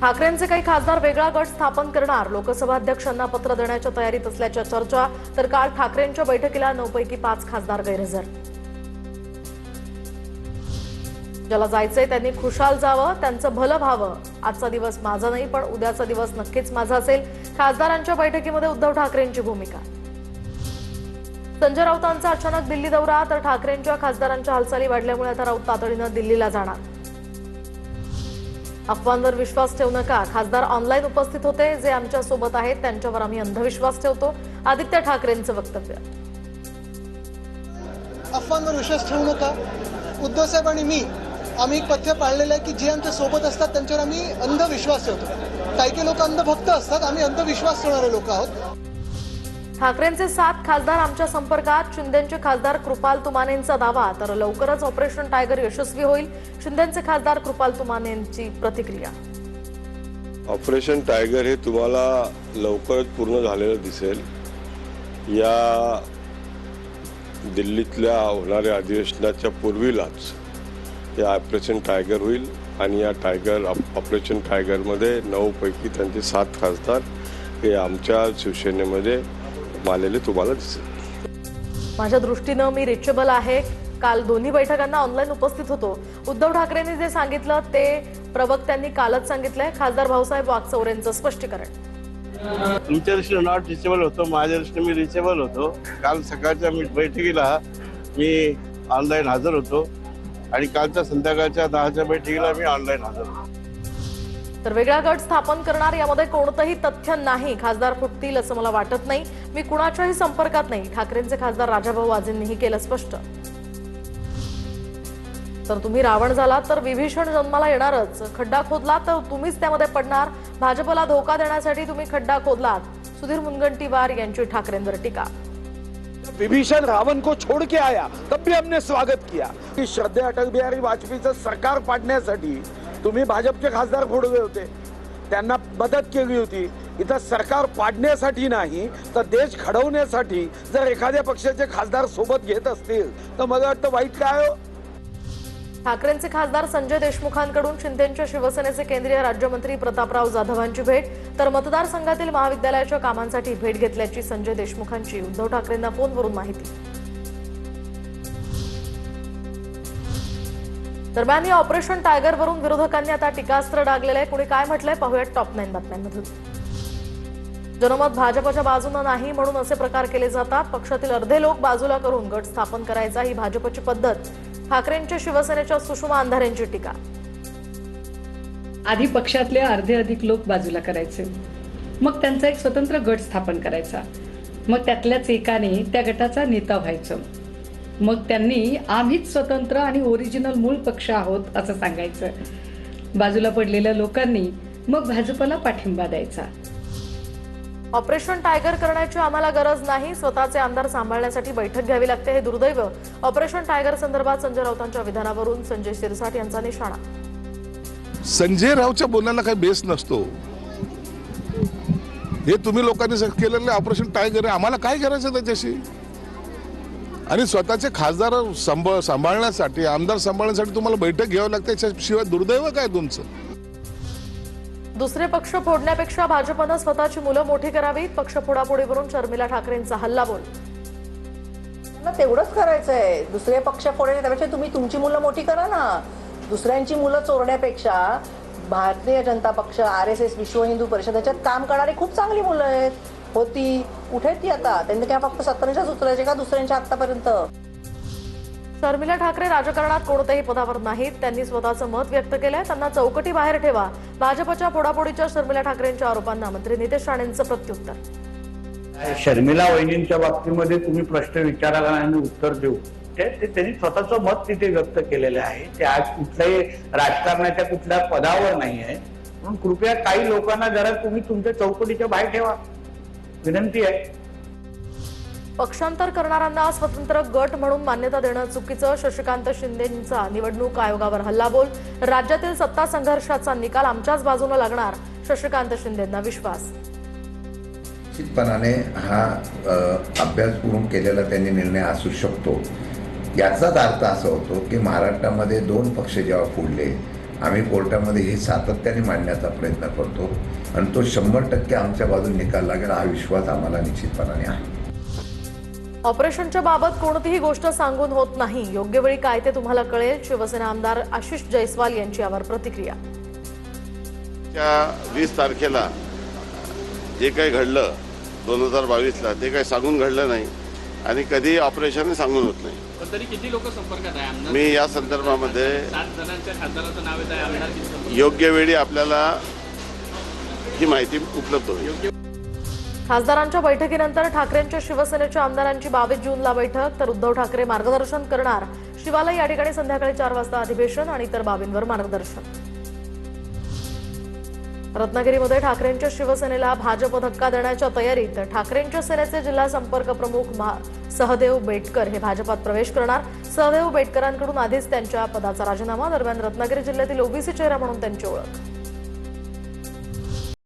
ठाकरेंचे काही खासदार वेगळा गट स्थापन करणार, लोकसभा अध्यक्षांना पत्र देण्याच्या तयारीत असल्याच्या चर्चा. तर काल ठाकरेंच्या बैठकीला 9 पैकी 5 खासदार गैरहजर. ज्याला जायचंय त्यांनी खुशाल जावं, त्यांचं भलं व्हावं. आजचा दिवस माझा नाही, पण उद्याचा दिवस नक्कीच माझा असेल. खासदारांच्या बैठकीमध्ये उद्धव ठाकरेंची भूमिका. संजय राऊतांचा अचानक दिल्ली दौरा, तर ठाकरेंच्या खासदारांच्या हालचाली वाढल्यामुळे आता राऊत तातडीनं दिल्लीला जाणार. अफवांवर विश्वास ठेवू नका, खासदार ऑनलाईन उपस्थित होते. जे आमच्या सोबत आहेत त्यांच्यावर आम्ही अंधविश्वास ठेवतो. आदित्य ठाकरेंचं वक्तव्य. अफवांवर विश्वास ठेवू नका. उद्धव साहेब आणि मी आम्ही एक पथ्य पाळलेलं आहे की जे आमच्या सोबत असतात त्यांच्यावर आम्ही अंधविश्वास ठेवतो. काही लोक अंधभक्त असतात, आम्ही अंधविश्वास ठेवणारे लोक आहोत. ठाकरेंचे 7 खासदार आमच्या संपर्कात. शिंदेचे खासदार कृपाल तुमानेंचा दावा, तर लवकरच ऑपरेशन टायगर यशस्वी होईल. शिंदेचे खासदार कृपाल तुमानेंची प्रतिक्रिया. ऑपरेशन टायगर हे तुम्हाला लवकरच पूर्ण झालेलं दिसेल. या दिल्लीतल्या होणाऱ्या अधिवेशनाच्या पूर्वीलाच हे ऑपरेशन टायगर होईल आणि या ऑपरेशन टायगरमध्ये 9 पैकी त्यांचे 7 खासदार हे आमच्या शिवसेनेमध्ये आलेले तुम्हाला दिसेल. माझ्या दृष्टीनं मी रिचेबल आहे. काल दोन्ही बैठकांना ऑनलाईन उपस्थित होतो. उद्धव ठाकरेंनी जे सांगितलं ते प्रवक्त्यांनी कालच सांगितलंय. खासदार भाऊसाहेब वागचौरेंचं स्पष्टीकरण. तुमच्या दृष्टीने नॉट रिचेबल होतो, माझ्या दृष्टीने मी रिचेबल होतो. काल सकाळच्या बैठकीला मी ऑनलाईन हजर होतो आणि कालच्या संध्याकाळच्या 10च्या बैठकीला मी ऑनलाईन हजर होतो. तर वेगळा गट स्थापन करणार यामध्ये कोणतंही तथ्य नाही. खासदार फुटतील असं मला वाटत नाही. मी कुणाच्याही संपर्कात नाही. ठाकरेंचे खासदार राजाभाऊ वाजेंनीही केलं स्पष्ट. तर तुम्ही रावण झालात तर विभीषण जन्माला येणारच. खड्डा खोदला तर तुम्हीच त्यामध्ये पडणार. भाजपला धोका देण्यासाठी तुम्ही खड्डा खोदलात. सुधीर मुनगंटीवार यांची ठाकरेंवर टीका. विभीषण रावण को छोड़ के आया तब भी हमने स्वागत किया की श्रद्धे अटल बिहारी वाजपेयीचं सरकार पाडण्यासाठी तुम्ही भाजपचे खासदार फोडले होते, त्यांना मदत केली होती. इथं सरकार पाडण्यासाठी नाही तर देश घडवण्यासाठी जर एखाद्या पक्षाचे खासदार सोबत घेत असतील तर मला वाटतं वाईट काय हो. ठाकरेंचे खासदार संजय देशमुखांकडून शिंदेच्या शिवसेनेचे केंद्रीय राज्यमंत्री प्रतापराव जाधवांची भेट. तर मतदारसंघातील महाविद्यालयाच्या कामांसाठी भेट घेतल्याची संजय देशमुखांची उद्धव ठाकरेंना फोनवरून माहिती. दरम्यान या ऑपरेशन टायगरवरून विरोधकांनी आता टीकास्त्र डागलेलं आहे. कुणी काय म्हटलंय पाहूयात टॉप 9 बातम्यांमधून. जनमत भाजपच्या बाजूनं नाही म्हणून असे प्रकार केले जातात. पक्षातील अर्धे लोक बाजूला करून गट स्थापन करायचा ही भाजपची पद्धत. ठाकरेंच्या शिवसेनेच्या सुषमा अंधारेंची टीका. आधी पक्षातले अर्धे अधिक लोक बाजूला करायचे, मग त्यांचा एक स्वतंत्र गट स्थापन करायचा, मग त्यातल्याच एकाने त्या गटाचा नेता व्हायचं, मग त्यांनी आम्हीच स्वतंत्र आणि ओरिजिनल मूळ पक्ष आहोत असं सांगायचं. बाजूला पडलेल्या लोकांनी मग भाजपला पाठिंबा द्यायचा. ऑपरेशन टायगर करण्याची आम्हाला गरज नाही. स्वतःचे आमदार सांभाळण्यासाठी बैठक घ्यावी लागते हे दुर्दैव. ऑपरेशन टायगर संदर्भात संजय राऊतांच्या विधानावरून संजय शिरसाट यांचा निशाणा. संजय राऊतच्या बोलण्याला काही बेस नसतो. हे तुम्ही लोकांनी केलेलं ऑपरेशन टायगर आहे, आम्हाला काय करायचं त्याच्याशी. आणि स्वतःचे खासदार सांभाळण्यासाठी आमदार सांभाळण्यासाठी तुम्हाला बैठक घ्यावी लागते. याच्याशिवाय दुर्दैव काय तुमचं. दुसरे पक्ष फोडण्यापेक्षा भाजपनं स्वतःची मुलं मोठी करावीत. पक्ष फोडाफोडीवरून शर्मिला ठाकरेंचा हल्लाबोल. तेवढंच करायचंय. दुसरे पक्ष फोडणे त्यापेक्षा तुम्ही तुमची मुलं मोठी करा ना. दुसऱ्यांची मुलं चोरण्यापेक्षा भारतीय जनता पक्ष, RSS, विश्व हिंदू परिषद याच्यात काम करणारी खूप चांगली मुलं आहेत. होती कुठे ती आता. त्यांनी काय फक्त 17च्याच उचलायचे का दुसऱ्यांच्या आतापर्यंत. शर्मिला ठाकरे राजकारणात कोणत्याही पदावर नाहीत. त्यांनी स्वतःचं मत व्यक्त केलंय. त्यांना चौकटी बाहेर ठेवा. भाजपच्या फोडाफोडीच्या शर्मिला ठाकरेंच्या आरोपांना मंत्री नितेश राणेंचं प्रत्युत्तर. शर्मिला वहिनींच्या बाबतीमध्ये तुम्ही प्रश्न विचाराला आणि उत्तर देऊ त्यांनी स्वतःचं मत तिथे व्यक्त केलेलं आहे. ते आज कुठल्याही राजकारणाच्या कुठल्या पदावर नाही आहे. म्हणून कृपया काही लोकांना जरा तुम्ही तुमच्या चौकटीच्या बाहेर ठेवा, विनंती आहे. पक्षांतर करणाऱ्यांना स्वतंत्र गट म्हणून मान्यता देणं चुकीचं. शशिकांत शिंदेंचा निवडणूक आयोगावर हल्लाबोल. राज्यातील सत्ता संघर्षाचा निकाल आमच्याच बाजूने लागणार. शशिकांत शिंदेंना विश्वास. निश्चितपणाने हा अभ्यास करून केलेला त्यांनी निर्णय असू शकतो. याचाच अर्थ असा होतो की महाराष्ट्रामध्ये 2 पक्ष जेव्हा फुडले आम्ही कोर्टामध्ये हे सातत्याने मांडण्याचा प्रयत्न करतो आणि तो 100% आमच्या बाजूने निकाल लागेल हा विश्वास आम्हाला निश्चितपणाने आहे. ऑपरेशनच्या बाबत कोणतीही गोष्ट सांगून होत नाही, योग्य वेळी काय ते तुम्हाला कळेल. शिवसेना आमदार आशिष जयस्वाल यांची यावर प्रतिक्रिया. 20 तारखेला जे काही घडलं 2022ला ते काही सांगून घडलं नाही आणि कधी ऑपरेशन सांगून होत नाही. तरी किती लोक संपर्कात आहे आमदार? मी या संदर्भामध्ये 7 जणांच्या खासदाराचं नाव येत आहे. आमदार किती संपर्कात? योग्य वेळी आपल्याला ही माहिती उपलब्ध होईल. खासदारांच्या बैठकीनंतर ठाकरेंच्या शिवसेनेच्या आमदारांची 22 जूनला बैठक, तर उद्धव ठाकरे मार्गदर्शन करणार. शिवालय या ठिकाणी संध्याकाळी 4 वाजता अधिवेशन आणि इतर बाबींवर मार्गदर्शन. रत्नागिरीमध्ये ठाकरेंच्या शिवसेनेला भाजप धक्का देण्याच्या तयारीत. ठाकरेंच्या सेनेचे जिल्हा संपर्क प्रमुख सहदेव बेटकर हे भाजपात प्रवेश करणार. सहदेव बेटकरांकडून आधीच त्यांच्या पदाचा राजीनामा. दरम्यान रत्नागिरी जिल्ह्यातील ओबीसी चेहरा म्हणून त्यांची ओळख.